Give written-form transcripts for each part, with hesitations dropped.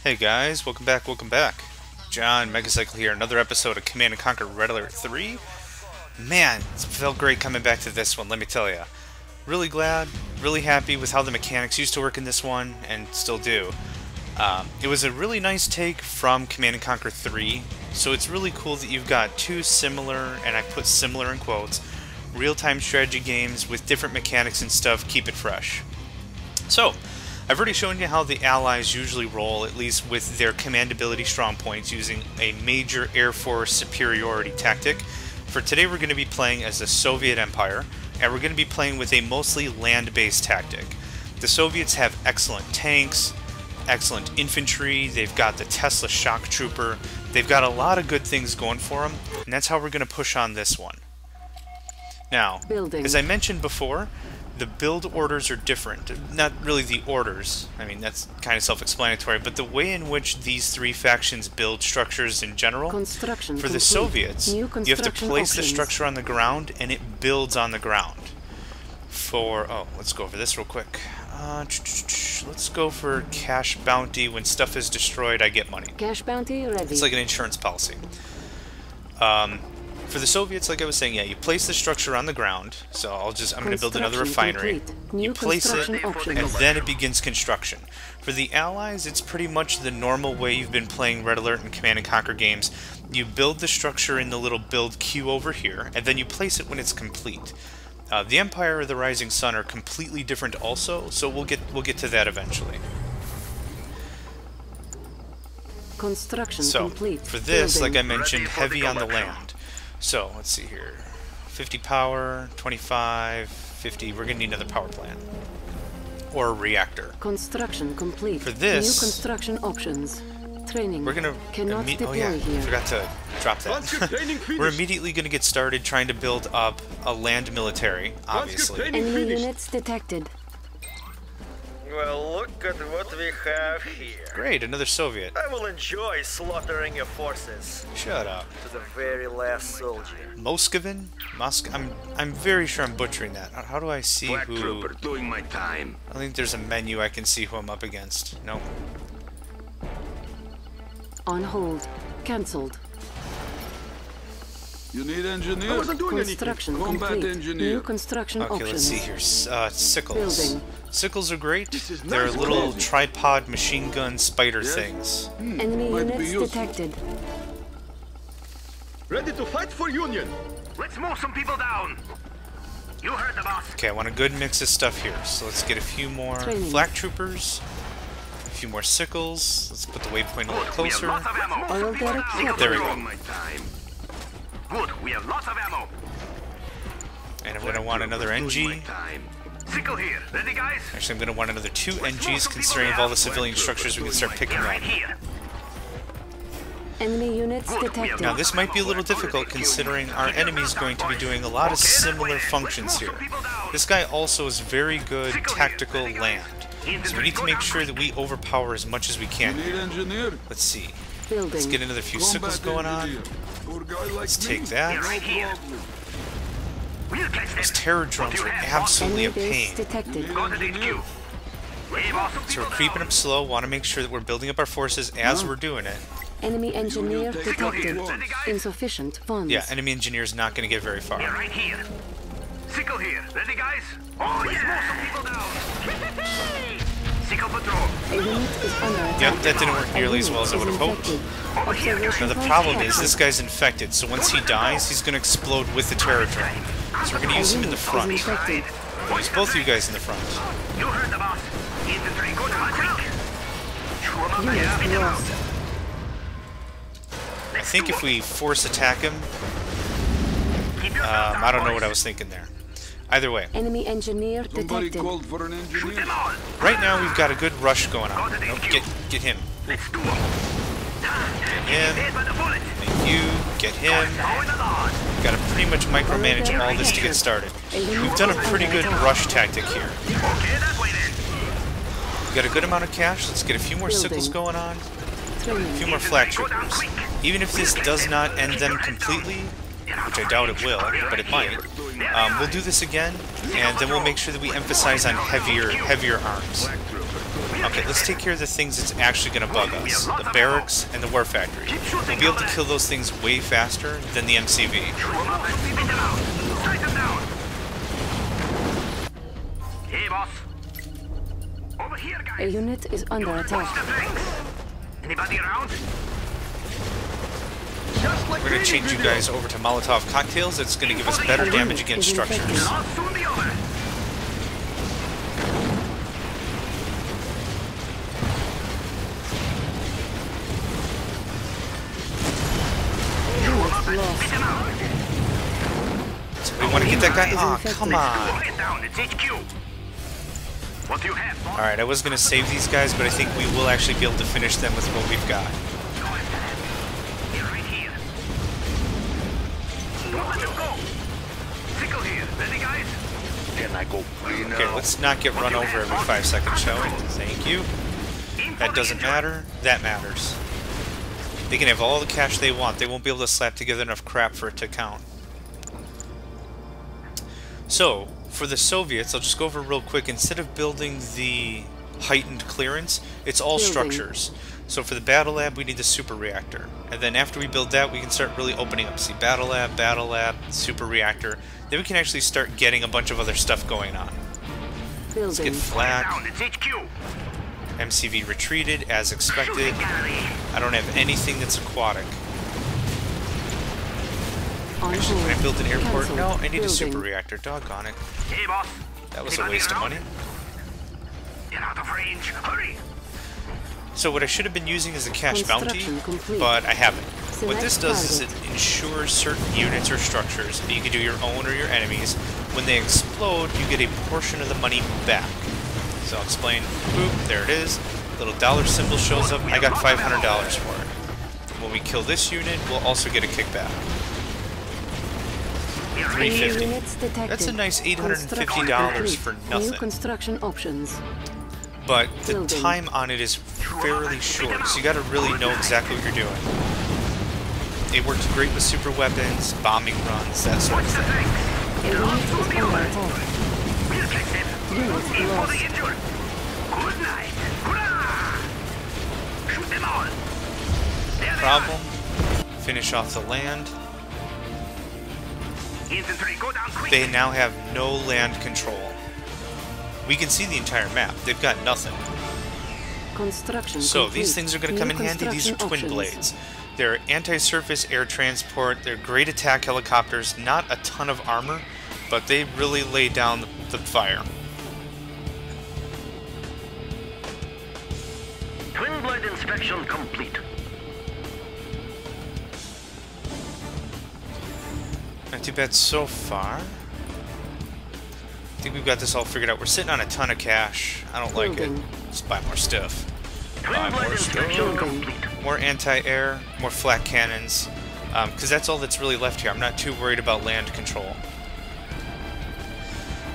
Hey guys, welcome back. John, Megacycle here, another episode of Command & Conquer Red Alert 3. Man, it felt great coming back to this one, let me tell you. Really glad, really happy with how the mechanics used to work in this one, and still do. It was a really nice take from Command & Conquer 3, so it's really cool that you've got two similar, and I put similar in quotes, real-time strategy games with different mechanics and stuff, keep it fresh. So, I've already shown you how the Allies usually roll, at least with their commandability strong points, using a major Air Force superiority tactic. For today we're going to be playing as the Soviet Empire, and we're going to be playing with a mostly land-based tactic. The Soviets have excellent tanks, excellent infantry, they've got the Tesla shock trooper, they've got a lot of good things going for them, and that's how we're going to push on this one. Now, as I mentioned before, the build orders are different. Not really the orders, I mean that's kind of self-explanatory, but the way in which these three factions build structures in general. For the Soviets, you have to place the structure on the ground and it builds on the ground. Let's go over this real quick. Let's go for cash bounty. When stuff is destroyed, I get money. Cash bounty ready. It's like an insurance policy. For the Soviets, like I was saying, yeah, you place the structure on the ground. So I'm going to build another refinery. You place it, and then it begins construction. For the Allies, it's pretty much the normal way you've been playing Red Alert and Command & Conquer games. You build the structure in the little build queue over here, and then you place it when it's complete. The Empire or the Rising Sun are completely different also, so we'll get to that eventually. Construction complete. For this, like I mentioned, heavy on the land. So, let's see here. 50 power, 25, 50. We're going to need another power plant. Or a reactor. Construction complete. For this, new construction options. Training. We're going to... Oh yeah, I forgot to drop that. We're immediately going to get started trying to build up a land military, obviously. Enemy units detected. Well, look at what we have here. Great, another Soviet. I will enjoy slaughtering your forces. Shut up. To the very last soldier. Moscovin? I'm very sure I'm butchering that. How do I see who... doing my time. I think there's a menu I can see who I'm up against. Nope. On hold. Cancelled. You need engineers? I wasn't doing construction anything. Combat complete. Engineer. New construction options. Okay, let's see here. Sickles. Building. Sickles are great. They're little tripod machine gun spider things. Enemy units detected. Ready to fight for Union. Let's move some people down. You heard the boss. Okay, I want a good mix of stuff here. So let's get a few more flak troopers, a few more sickles. Let's put the waypoint a little closer. There we go. Good, we have lots of ammo. And I'm going to want another NG. Sickle here. Ready, guys? Actually, I'm going to want another 2 NGs, considering of all the civilian structures we can start picking up. Enemy units detected. Now, this might be a little difficult, considering our enemy's going to be doing a lot of similar functions here. This guy also is very good tactical land, so we need to make sure that we overpower as much as we can. Let's see. Let's get another few sickles going on. Let's take that. Those terror drones are absolutely a pain. So we're creeping up slow, want to make sure that we're building up our forces as we're doing it. Enemy engineer detected. Insufficient funds. Yeah, enemy engineer's not going to get very far. Right here. Sickle here. Ready, guys? Oh, yeah! Some people down. Sickle patrol. Yep, that didn't work nearly as well as I would have hoped. Now the problem is, this guy's infected, so once he dies, he's going to explode with the terror drone. So we're going to use him in the front. We'll use both of you guys in the front. You heard the boss. Infantry, go to my quick. I think if we force attack him, I don't know what I was thinking there. Either way. Enemy engineer detected. Right now we've got a good rush going on. Nope, get him. Get him. Thank you. Get him. We've got to pretty much micromanage all this to get started. We've done a pretty good rush tactic here. We've got a good amount of cash. Let's get a few more sickles going on. A few more flak troopers. Even if this does not end them completely, which I doubt it will, but it might, we'll do this again, and then we'll make sure that we emphasize on heavier arms. Okay, let's take care of the things that's actually going to bug us. The barracks and the war factory. We'll be able to kill those things way faster than the MCV. Hey, boss. Over here, guys. A unit is under attack. Anybody around? We're going to change you guys over to Molotov cocktails. It's going to give us better damage against structures. I'll soon be over. Lost. So we want to get that guy. Oh, come on. Get down. It's HQ. What do you have, boss? Alright, I was going to save these guys, but I think we will actually be able to finish them with what we've got. You're right here. Don't let them go. Sickle here. Ready, guys? Can I go? Okay, let's not get run over every 5 seconds, shall we? Thank you. That doesn't matter. That matters. They can have all the cash they want. They won't be able to slap together enough crap for it to count. So, for the Soviets, I'll just go over real quick. Instead of building the heightened clearance, it's all structures. So for the battle lab, we need the super reactor. And then after we build that, we can start really opening up. See, battle lab, super reactor. Then we can actually start getting a bunch of other stuff going on. Let's get flak. Down. It's HQ. MCV retreated, as expected. I don't have anything that's aquatic. Actually, can I build an airport? No, I need a super reactor. Doggone it. Hey, boss. That was a waste of money. Get out of range. Hurry. So what I should have been using is a cash bounty, Construction complete. but I haven't. What this Select does is it target. ensures certain units or structures, and you can do your own or your enemies. When they explode, you get a portion of the money back. So I'll explain. Boop, there it is. Little dollar symbol shows up. I got $500 for it. When we kill this unit, we'll also get a kickback. 350. Units detected. That's a nice $850 Construction for complete. nothing. New construction options. But the Building. time on it is fairly short, so you gotta really know exactly what you're doing. It works great with super weapons, bombing runs, that sort of thing. A unit is under attack. We'll catch them. Units Aim for lost. the injured. Good night. Hurrah! Shoot them all. There they Problem, finish off the land. are. Infantry, go down quick. They now have no land control. We can see the entire map. They've got nothing. Construction So complete. these things are going to come New in handy. These are twin construction blades. options. They're anti-surface air transport. They're great attack helicopters. Not a ton of armor, but they really lay down the fire. Twin blade inspection complete. Not too bad so far. I think we've got this all figured out. We're sitting on a ton of cash. I don't like it. Building. Let's buy more stuff. Twin Buy blade more inspection stuff. complete. More anti-air, more flak cannons. Because that's all that's really left here. I'm not too worried about land control.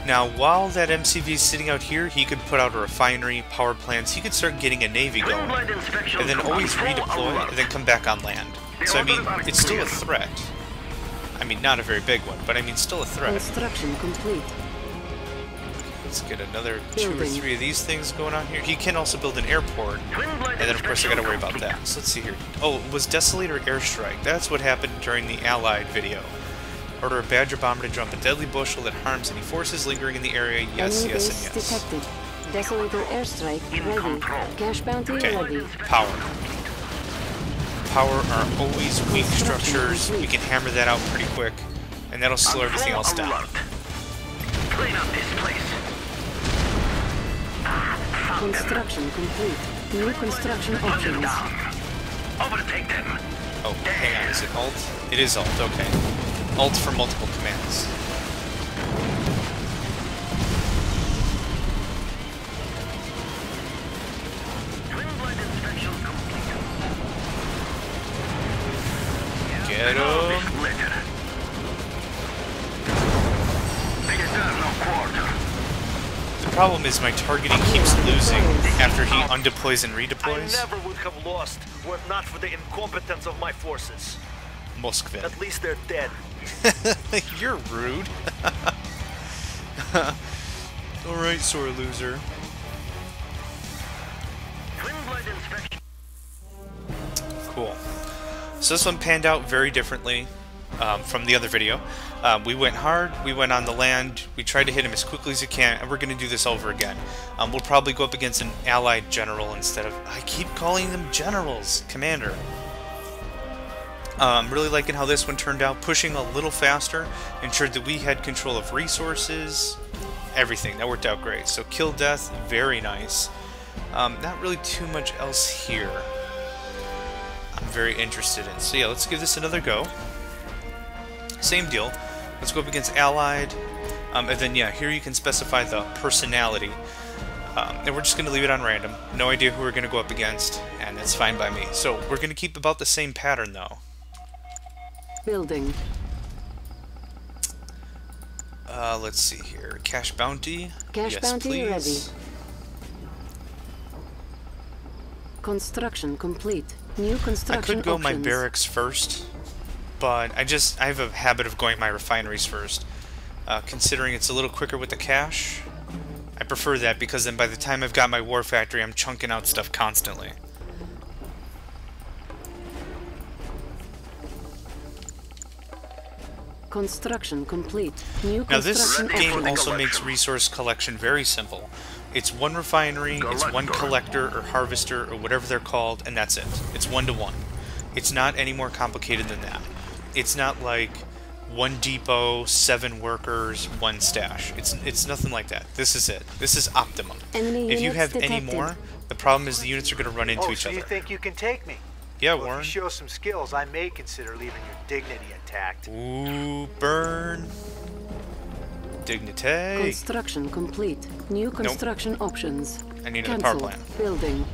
Now, while that MCV is sitting out here, he could put out a refinery, power plants. He could start getting a navy Twin going. blade inspection And then always complete. redeploy, and then come back on land. So, I mean, it's still a threat. I mean, not a very big one, but I mean, still a threat. Construction complete. Let's get another 2 or Building. 3 of these things going on here. He can also build an airport, Twin blade and then of course I gotta worry about inspection that. So let's see here. Oh, it was Desolator airstrike. That's what happened during the Allied video. Order a Badger bomber to drop a deadly bushel that harms any forces lingering in the area. Yes, Enemy yes, base and yes. detected. Desolator airstrike In ready. control. Cash bounty Okay, ready. power. Power are always weak structures. We can hammer that out pretty quick, and that'll slow everything else down. Alert. Clean up this place. Found them. Construction complete. New construction Put them options. down. Overtake them. Oh, hang on, is it Alt? It is Alt, okay. Alt for multiple commands. Twin blade inspection complete. Get All him. this glitter. They deserve no quarter. The problem is my targeting keeps losing after he undeploys and I redeploys. never would have lost were it not for the incompetence of my forces. Moskvin. At least they're dead. You're rude. Alright, sore loser. cool. So this one panned out very differently from the other video. We went hard, we went on the land, we tried to hit him as quickly as we can, and we're going to do this over again. We'll probably go up against an allied general instead of... I keep calling them generals, commander. Really liking how this one turned out, pushing a little faster, ensured that we had control of resources, everything. That worked out great. So kill death, very nice. Not really too much else here I'm very interested in. So yeah, let's give this another go. Same deal. Let's go up against allied, and then yeah, here you can specify the personality. And we're just going to leave it on random. No idea who we're going to go up against, and it's fine by me. So we're going to keep about the same pattern though. Building. Let's see here. Cash bounty. Cash yes, bounty please. ready. Construction complete. New I construction could go my options. barracks first, but I have a habit of going my refineries first. Considering it's a little quicker with the cash, I prefer that because then by the time I've got my war factory, I'm chunking out stuff constantly. Construction complete. New Now this construction game options. also makes resource collection very simple. It's one refinery, it's one collector or harvester or whatever they're called, and that's it. It's 1-to-1. It's not any more complicated than that. It's not like one depot, 7 workers, 1 stash. It's nothing like that. This is it. This is optimum. Enemy If you units have any detected. more, the problem is the units are going to run into each so other. you think you can take me? Yeah, Well, Warren. if you show some skills, I may consider leaving your dignity intact. Ooh, burn. Dignity. Construction complete. New construction options. I need another power Cancelled. plant. Building.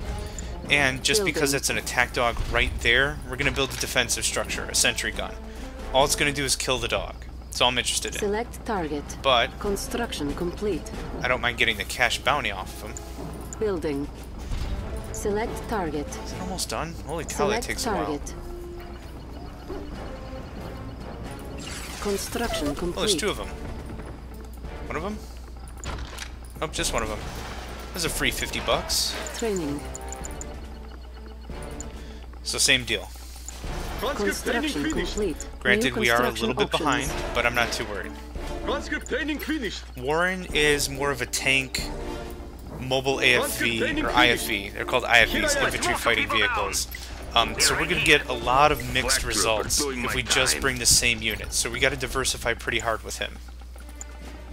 And just because Building. it's an attack dog right there, we're going to build a defensive structure, a sentry gun. All it's going to do is kill the dog. That's all I'm interested in. Select target. But Construction complete. I don't mind getting the cash bounty off of him. Building. Select target. Is it almost done? Holy cow, Select that takes target. Construction a while. complete. Oh, there's 2 of them. One of them? Oh, just one of them. That's a free 50 bucks. Training. So same deal. Transcript training Construction finished. complete. Granted, New we are a construction little bit options. behind, but I'm not too worried. Transcript training finished. Warren is more of a tank, mobile AFV, or IFV. They're called IFVs, infantry fighting vehicles. So we're going to get a lot of mixed results if we just bring the same units. So we got to diversify pretty hard with him.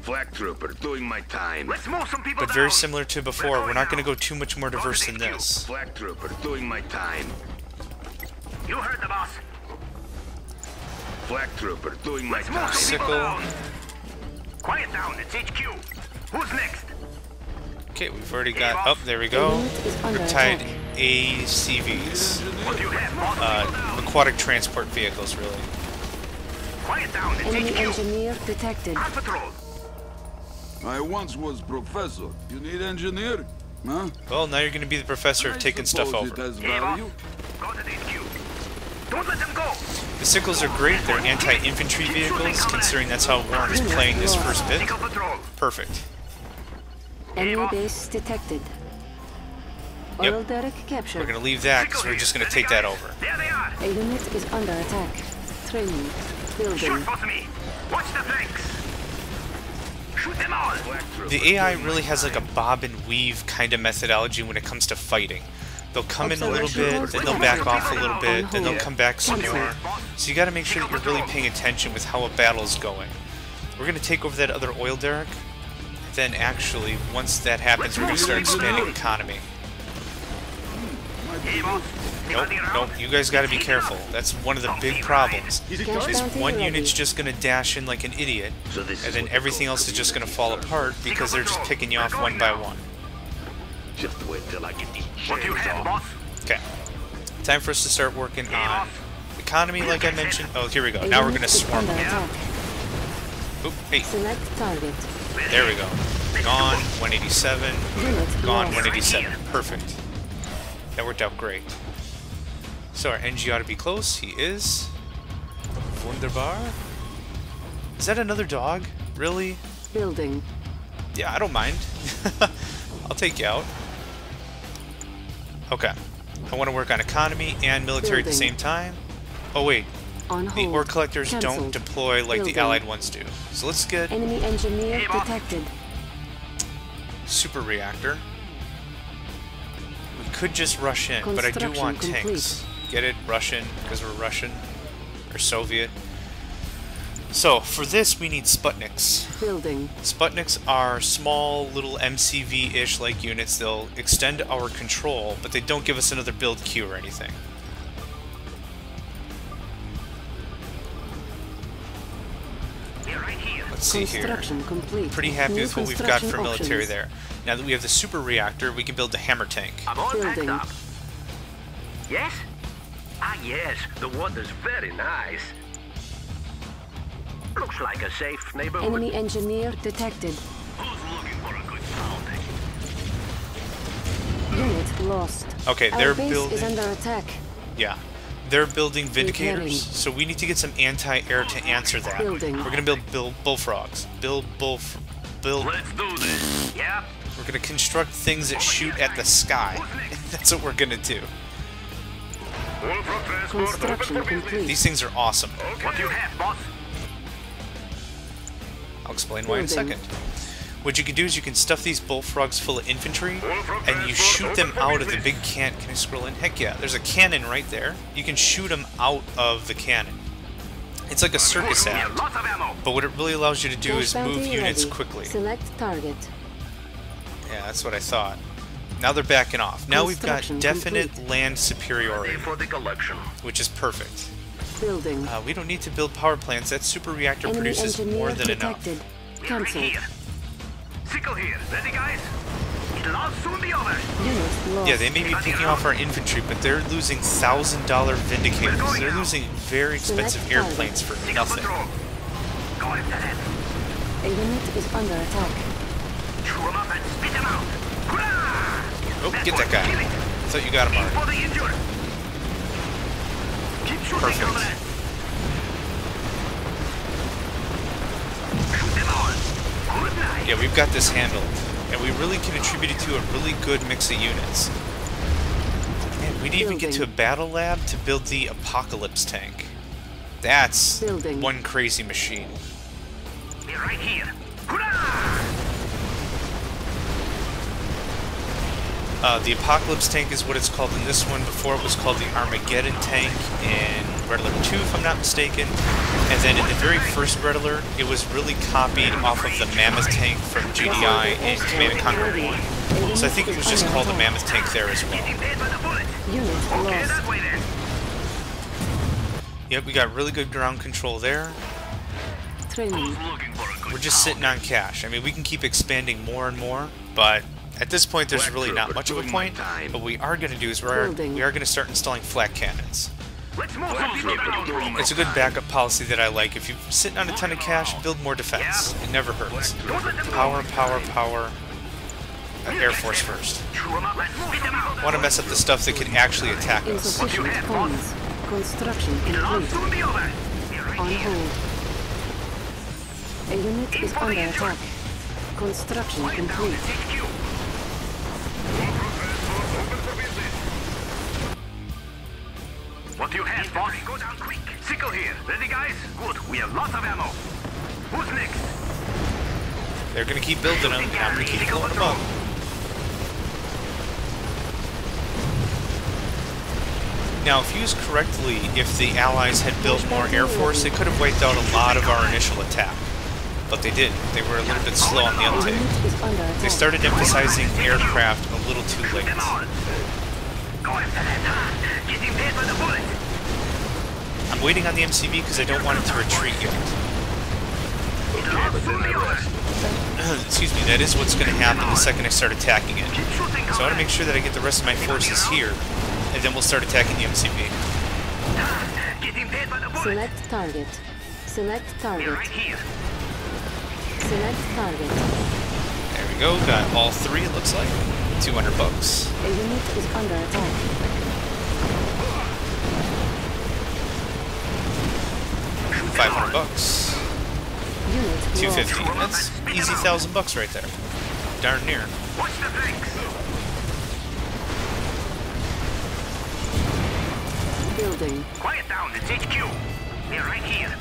Flak trooper, doing my time. Let's move some people But very similar to before, we're not going to go too much more diverse than this. Flak trooper, doing my time. You heard the boss. Flak trooper, doing my Let's time. move some people Sickle. down. Quiet down, it's HQ. Who's next? Okay, we've already got... Oh, there we go. Unit is under Riptide attack. ACVs. What do you have, boss? People down. Aquatic transport vehicles, really. Quiet down, it's Enemy HQ. engineer detected. On patrol. I once was professor. You need engineer? Huh? Well, now you're going to be the professor of I taking stuff suppose over. It has Hey, boss. value. Go to the HQ. Don't let them go. The sickles are great. They're anti-infantry vehicles, considering that's how Warren is playing this first bit. Single patrol. Perfect. Enemy base detected. Yep. Oil derrick captured. We're going to leave that because we're just going to take that over. There they are. A unit is under attack. Training. Building. Shoot, boss me. Watch the flanks. Shoot them all. The AI really has like a bob and weave kind of methodology when it comes to fighting. They'll come in a little bit, then they'll back off a little bit, then they'll come back some more. So you got to make sure that you're really paying attention with how a battle is going. We're going to take over that other oil derrick. Then actually, once that happens, we're going to start expanding economy. Hey, boss. Nope, nope, you guys got to be careful. That's one of the big problems. Cash Is bounty one ready. unit's just going to dash in like an idiot, and then everything else is just going to fall apart because they're just picking you off one by one. Just wait till I get these What do you have, boss? Okay. Time for us to start working on economy, like I mentioned. Oh, here we go. A Now we're unit going to is swarm under them. attack. Oop, hey, Select target. there we go. Gone, 187. Unit Gone, lost. 187. Perfect. That worked out great. So our NG ought to be close. He is. Wunderbar. Is that another dog? Really? Building. Yeah, I don't mind. I'll take you out. Okay. I want to work on economy and military at the Building. same time. Oh wait, On the hold. ore collectors don't Cancelled. deploy like the Building. Allied ones do. So let's get Enemy engineer Hey, boss. detected. super reactor. We could just rush in, but I do Construction want complete. tanks. Get it? Russian, because we're Russian. Or Soviet. So, for this we need Sputniks. Building. Sputniks are small, little MCV-ish like units. They'll extend our control, but they don't give us another build queue or anything. We're right here. Let's see here. Construction complete. Pretty happy New with what we've got for construction military options. there. Now that we have the super reactor, we can build the hammer tank. I'm all packed Building. up. Yes? Ah, yes. The water's very nice. Looks like a safe neighborhood. Enemy engineer detected. Who's looking for a good pounding? Unit lost. Okay, Our they're base building. is under attack. Yeah, they're building Repairing. vindicators. So we need to get some anti-air to answer that. Building. We're gonna build bullfrogs. Build. Let's do this. Yeah? We're gonna construct things that shoot at the sky. That's what we're gonna do. Construction complete. These things are awesome. What do you have, boss? I'll explain why in a Building. second. What you can do is you can stuff these bullfrogs full of infantry, and you shoot them out of the big cannon. Can I scroll in? Heck yeah, there's a cannon right there. You can shoot them out of the cannon. It's like a circus We have act, lots of ammo. but what it really allows you to do Flash is move bounty units ready. quickly. Select target. Yeah, that's what I thought. Now they're backing off. Now we've got Construction definite complete. land Ready superiority, for the collection. which is perfect. Building. We don't need to build power plants. That super reactor Enemy produces engineer more than enough. detected. We're right Cancelled. here. Sickle here. Ready, guys? It'll all soon be over. Unit lost. Yeah, they may be picking off our infantry, but they're losing $1,000 vindicators. They're losing very expensive Select target. airplanes for Sickle nothing. patrol. Go after that. A unit is under attack. Chew 'em up and spit 'em out. Hurrah! Oh, get that guy. Kill I it. thought you got him Aim already. for the injured. Keep shooting, Perfect. comrade. Shoot them all. Good night. Yeah, we've got this handled. And we really can attribute it to a really good mix of units. Man, we need to even get to a Building. battle lab to build the Apocalypse tank. That's Building. one crazy machine. We're right here. Hurrah! The Apocalypse tank is what it's called in this one. Before it was called the Armageddon tank in Red Alert 2, if I'm not mistaken. And then in the very first Red Alert, it was really copied off of the Mammoth tank from GDI in Command & Conquer 1. So I think it was just called the Mammoth tank there as well. Getting paid by the bullet. Unit Okay, lost. that way then. Yep, we got really good ground control there. Training. Looking for a good We're just sitting on cash. I mean, we can keep expanding more and more, but at this point, there's really not much of a point. But what we are going to do is we are going to start installing flat cannons. Let's move some people down. It's a good backup policy that I like. If you're sitting on a ton of cash, build more defense. It never hurts. Power, power, power. Air Force first. Chew 'em up and spit 'em out. Want to mess up the stuff that can actually attack us. Insufficient funds. Construction It'll all complete. soon be over. We're right On here. hold. A unit is under attack. Construction complete. HQ. What do you have, boss? Go down quick. Sickle here. Ready, guys? Good. We have lots of ammo. Who's next? They're going to keep building them, and I'm going to keep blowing them up. Now, if used correctly, if the Allies had built more Air Force, they could have wiped out a lot of our initial attack. But they didn't. They were a little bit slow on the A uptake. unit is under attack. They started emphasizing aircraft a little too late. Them all. Go after that, huh? Getting paid by the bullet. I'm waiting on the MCV because I don't want it to retreat yet. It'll all soon be over. Excuse me, that is what's going to happen the second I start attacking it. Keep shooting, So I want to make sure that I get the rest of my forces here, and then we'll start attacking the MCV. Getting paid by the bullet. Select target. Select We're target. right here. Select target. There we go, got all three it looks like. $200. A unit is under attack. $500. Unit lost. 250. That's easy $1,000 right there. Darn near. Watch the brakes. Building. Quiet down, it's HQ. They're right here.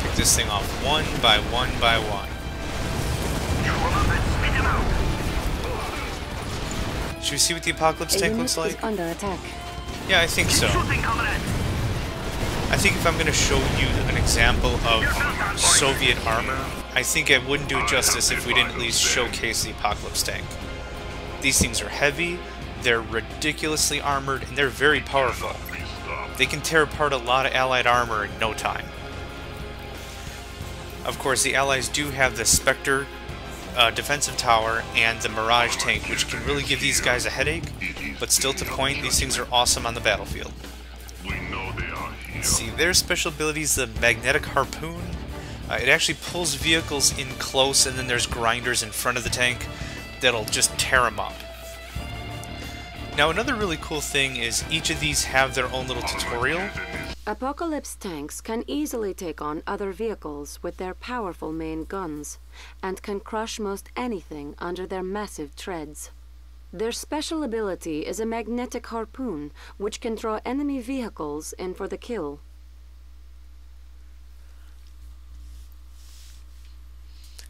Take this thing off one by one by one. Chew 'em up and spit 'em out. Should we see what the Apocalypse A tank unit looks like? is under attack. Yeah, I think so. Shooting, comrade. I think if I'm going to show you an example of Soviet armor, I think I wouldn't do it justice if we didn't at least showcase the Apocalypse tank. These things are heavy, they're ridiculously armored, and they're very powerful. They can tear apart a lot of Allied armor in no time. Of course, the Allies do have the Spectre defensive tower and the Mirage tank, which can really give these guys a headache, but still to point, these things are awesome on the battlefield. Let's see, their special ability is the Magnetic Harpoon. It actually pulls vehicles in close, and then there's grinders in front of the tank that'll just tear them up. Now, another really cool thing is each of these have their own little tutorial. Apocalypse tanks can easily take on other vehicles with their powerful main guns, and can crush most anything under their massive treads. Their special ability is a magnetic harpoon, which can draw enemy vehicles in for the kill.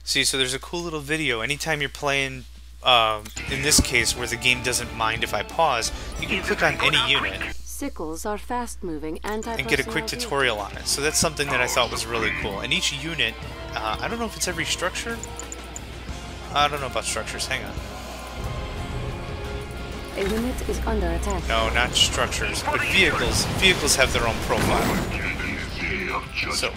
See, so there's a cool little video. Anytime you're playing, in this case, where the game doesn't mind if I pause, you can click on any unit Sickles are fast-moving anti-personnel and get a quick tutorial on it. So that's something that I thought was really cool. And each unit, I don't know if it's every structure. I don't know about structures. Hang on. A unit is under attack. No, not structures, but vehicles. Vehicles have their own profile. So,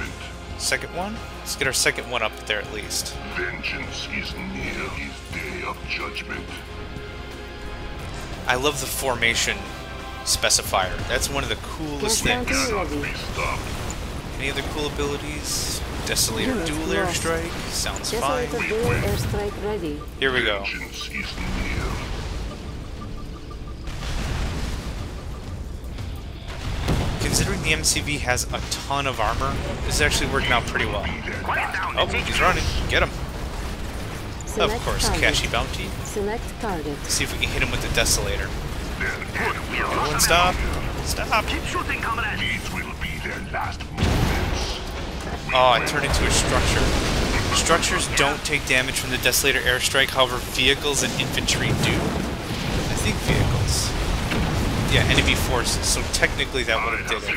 second one? Let's get our second one up there at least. Vengeance is near his day of judgment. I love the formation specifier. That's one of the coolest things. Any other cool abilities? Desolator Dual Airstrike. Sounds fine. Desolator Dual Airstrike ready. Here we go. Vengeance is near. Considering the MCV has a ton of armor, this is actually working out pretty well. Oh, he's running. Get him. Of course, Cashy Bounty. Select target. See if we can hit him with the Desolator. Roll and stop. Stop. Keep shooting, comrade. These will be their last moments. Oh, I turned into a structure. Structures don't take damage from the Desolator Airstrike, however, vehicles and infantry do. I think vehicles. Yeah, enemy forces, so technically that would have did it.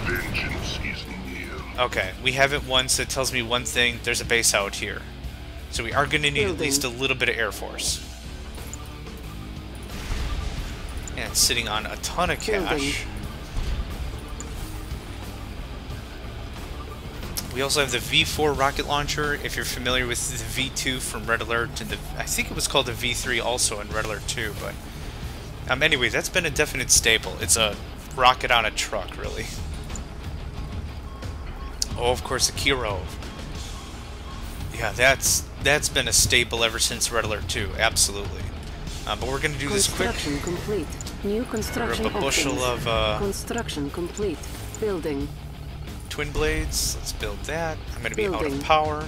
Vengeance is near. Okay, we have it once, it tells me one thing, there's a base out here. So we are going to need at least a little bit of Air Force. And it's sitting on a ton of cash. We also have the V4 rocket launcher, if you're familiar with the V2 from Red Alert, and I think it was called the V3 also in Red Alert 2, but... anyway, that's been a definite staple. It's a rocket on a truck, really. Oh, of course, the Kirov. Yeah, that's been a staple ever since Red Alert 2, absolutely. But we're going to do this quick. Construction complete. New construction Grab a bushel options. of Construction complete. Building. twin blades. Let's build that. I'm going to be out Building. of power.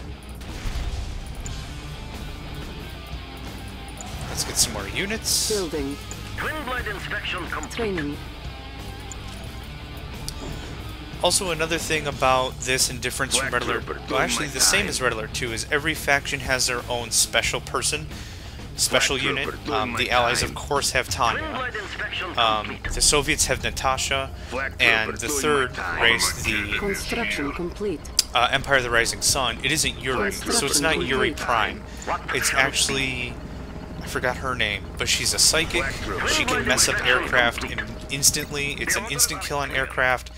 Let's get some more units. Building. Twin blade inspection complete. Training. Also, another thing about this in difference from Red Alert, well, actually the same as Red Alert 2, is every faction has their own special person, special unit. The Allies, of course, have Tanya. The Soviets have Natasha, and the third race, the Construction complete. Empire of the Rising Sun, it isn't Yuri, so it's not Yuri Prime. It's actually... I forgot her name, but she's a psychic. She can mess up aircraft instantly. It's an instant kill on aircraft,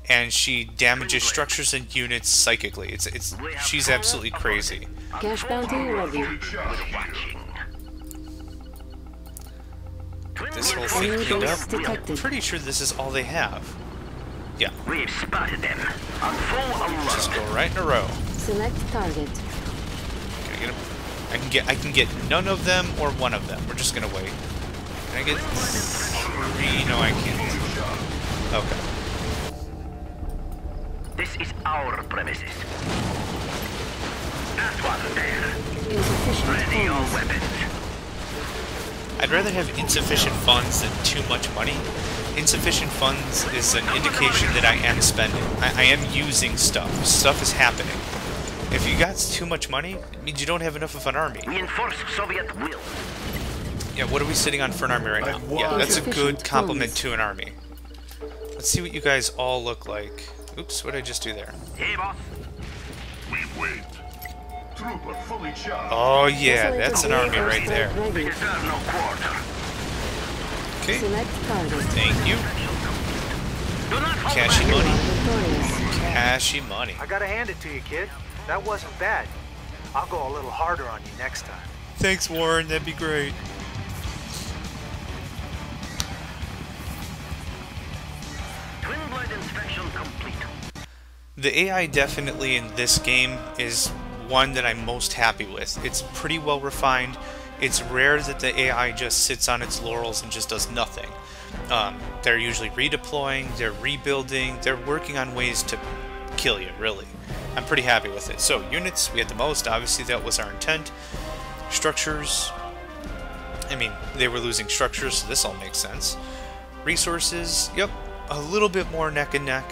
and she damages structures and units psychically. She's absolutely crazy. Cash bounty ready. Get this whole thing cleaned up. I'm pretty sure this is all they have. Yeah. We've spotted them. On full alert. Just go right in a row. Select target. Can I get them? I can get none of them or one of them. We're just gonna wait. Can I get 3? No, I can't. Okay. This is our premises. That one there. Insufficient Ready your funds. weapons. I I'd rather have insufficient funds than too much money. Insufficient funds is an indication that I am spending. I am using stuff. Stuff is happening. If you got too much money, it means you don't have enough of an army. Reinforce Soviet will. Yeah, what are we sitting on for an army right now? Yeah, that's a good compliment to an army. Let's see what you guys all look like. Oops, what did I just do there? Hey, boss. We wait. Trooper fully charged. Oh yeah, that's an army right there. We deserve no quarter. Okay, Select target. thank you. Do not hold Cashy back. money. Victorious. Cashy money. I gotta hand it to you, kid. That wasn't bad. I'll go a little harder on you next time. Thanks, Warren, that'd be great. Twin blade inspection complete. The AI definitely in this game is one that I'm most happy with. It's pretty well refined. It's rare that the AI just sits on its laurels and just does nothing. They're usually redeploying, they're rebuilding, they're working on ways to kill you, really. I'm pretty happy with it. So, units, we had the most. Obviously, that was our intent. Structures, I mean, they were losing structures, so this all makes sense. Resources, yep, a little bit more neck and neck.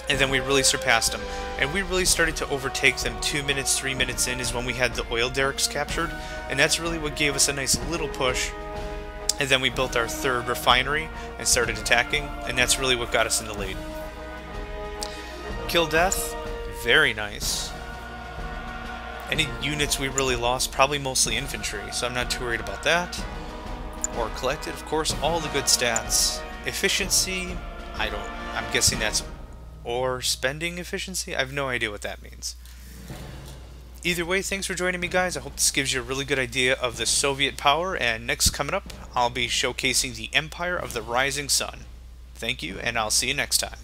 And then we really surpassed them. And we really started to overtake them 2 minutes, 3 minutes in is when we had the oil derricks captured. And that's really what gave us a nice little push. And then we built our third refinery and started attacking. And that's really what got us in the lead. Kill death, very nice. Any units we really lost, probably mostly infantry. So I'm not too worried about that. Or collected, of course, all the good stats. Efficiency, I'm guessing that's or spending efficiency? I have no idea what that means. Either way, thanks for joining me, guys. I hope this gives you a really good idea of the Soviet power, and next coming up, I'll be showcasing the Empire of the Rising Sun. Thank you, and I'll see you next time.